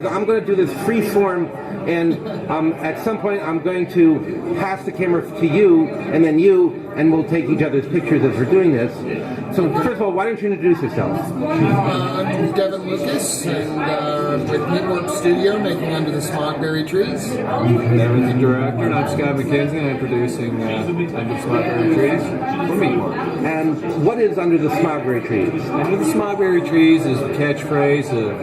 I'm going to do this free form, and at some point I'm going to pass the camera to you, and then you, and we'll take each other's pictures as we're doing this. So first of all, why don't you introduce yourself? I'm Devon and with Meep Morp Studio, making Under the Smogberry Trees. Devon's the director, and I'm Scott McKenzie, and I'm producing Under the Smogberry Trees for Meep Morp. And what is Under the Smogberry Trees? Under the Smogberry Trees is the catchphrase of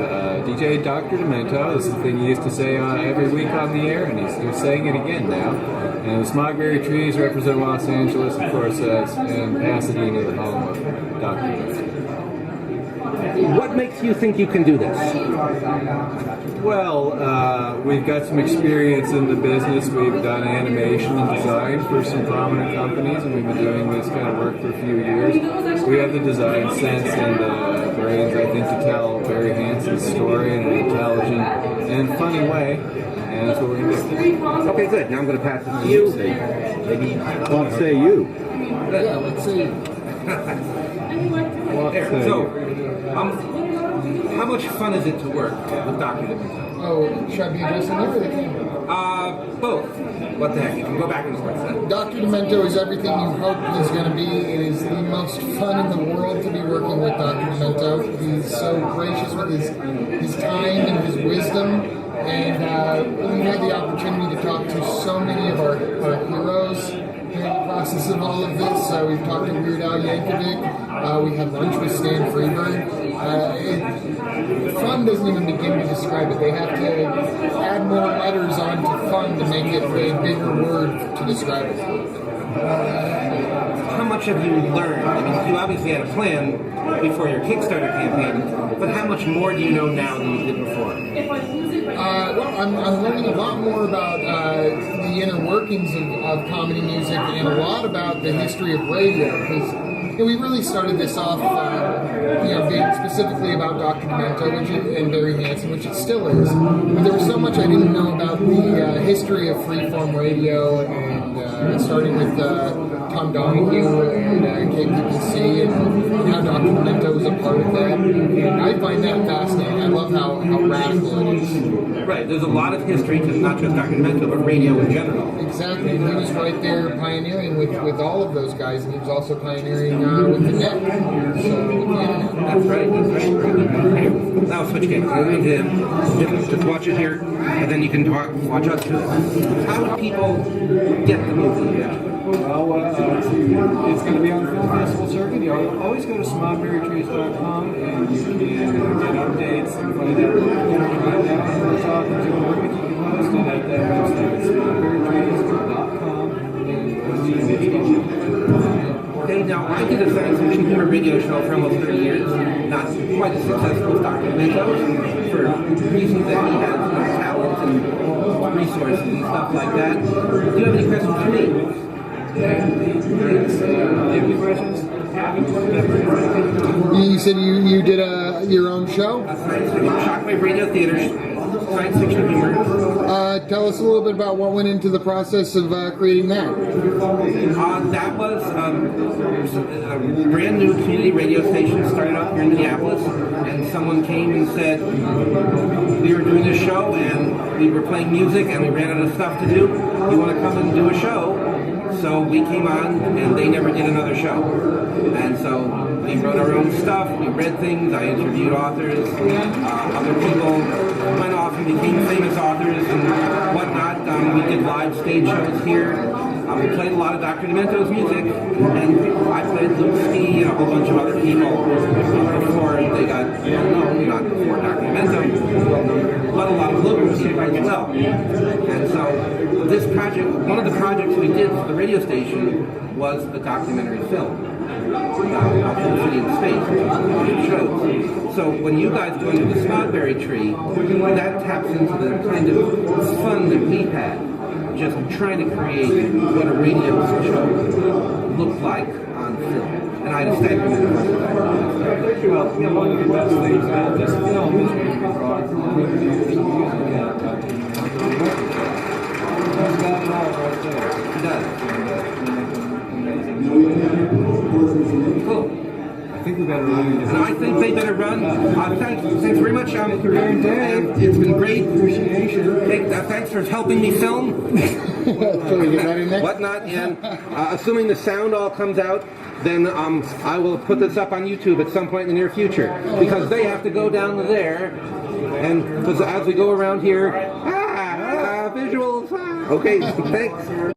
DJ Dr. Demento. This is the thing he used to say every week on the air, and he's saying it again now. And the Smogberry Trees represent Los Angeles, of course, and Pasadena, the home of Dr. Demento. What makes you think you can do this? Well, we've got some experience in the business. We've done animation and design for some prominent companies, and we've been doing this kind of work for a few years. We have the design sense and brains, I think, to tell Barry Hansen's story in an intelligent and funny way, and that's what we're going to do. Okay, good. Now I'm going to pass it to you. Maybe want to say you. Yeah, let's see. How much fun is it to work with Dr. Demento? Oh, should I be addressing you or the camera? Both. What the heck? You can go back and forth. Dr. Demento is everything you hope he's going to be. It is the most fun in the world to be working with Dr. Demento. He's so gracious with his time and his wisdom. And we've had the opportunity to talk to so many of our heroes during the process of all of this. We've talked to Weird Al Yankovic. We had lunch with Stan Freberg. Fun doesn't even begin to describe it. They have to add more letters onto fun to make it a bigger word to describe it. How much have you learned? I mean, you obviously had a plan before your Kickstarter campaign, but how much more do you know now than you did before? Well, I'm learning a lot more about the inner workings of comedy music and a lot about the history of radio, because we really started this off, being specifically about Dr. Demento and Barry Hansen, which it still is. But there was so much I didn't know about the history of freeform radio, and starting with Tom Donahue and KPPC, and how Dr. Demento was a part of that. And I find that fascinating. I love how radical it is. Right, there's a lot of history to not just Dr. Demento, but radio in general. Exactly, and he was right there pioneering with all of those guys, and he was also pioneering with the net. So, with the internet. That's right. Okay, now switch games. We're going to just watch it here, and then you can watch us do it. How do people get the movie? Well, it's going to be on the film festival circuit. You always go to smogberrytrees.com, and you can get updates and find out right now. We're talking to a movie. You can post it at that website, smogberrytrees.com. Okay, now I did a science fiction humor radio show for almost 30 years. Not quite as successful as Dr. Demento, for reasons that he has talent and resources and stuff like that. Do you have any questions for me? You said you did your own show? Science fiction, Shockwave Radio Theaters, science fiction humor. Tell us a little bit about what went into the process of creating that. That was a brand new community radio station started up here in Minneapolis, and someone came and said, we were doing this show and we were playing music and we ran out of stuff to do. You want to come and do a show? So we came on, and they never did another show. And so we wrote our own stuff, we read things, I interviewed authors, other people went off and became famous authors and whatnot. We did live stage shows here. We played a lot of Dr. Demento's music, and I played Lucy and a whole bunch of other people before they got, not before Dr. Demento, but a lot of local people as well. And so this project, one of the projects we did for the radio station was a documentary film about Whole City in Space shows. So when you guys go into the Smogberry Tree, that taps into the kind of fun that we've had, just trying to create what a radio show looked like on film. And I had a statement in the Well, one of the best things about this film is we brought music He's got it all right there. He does. Cool. I think we've got a really good. And I think they better run. Thanks very much. And it's been great. Appreciation. Thanks for helping me film. Can we get that in there? Whatnot, and assuming the sound all comes out, then I will put this up on YouTube at some point in the near future, because they have to go down to there, and because as we go around here, visuals. Okay, thanks.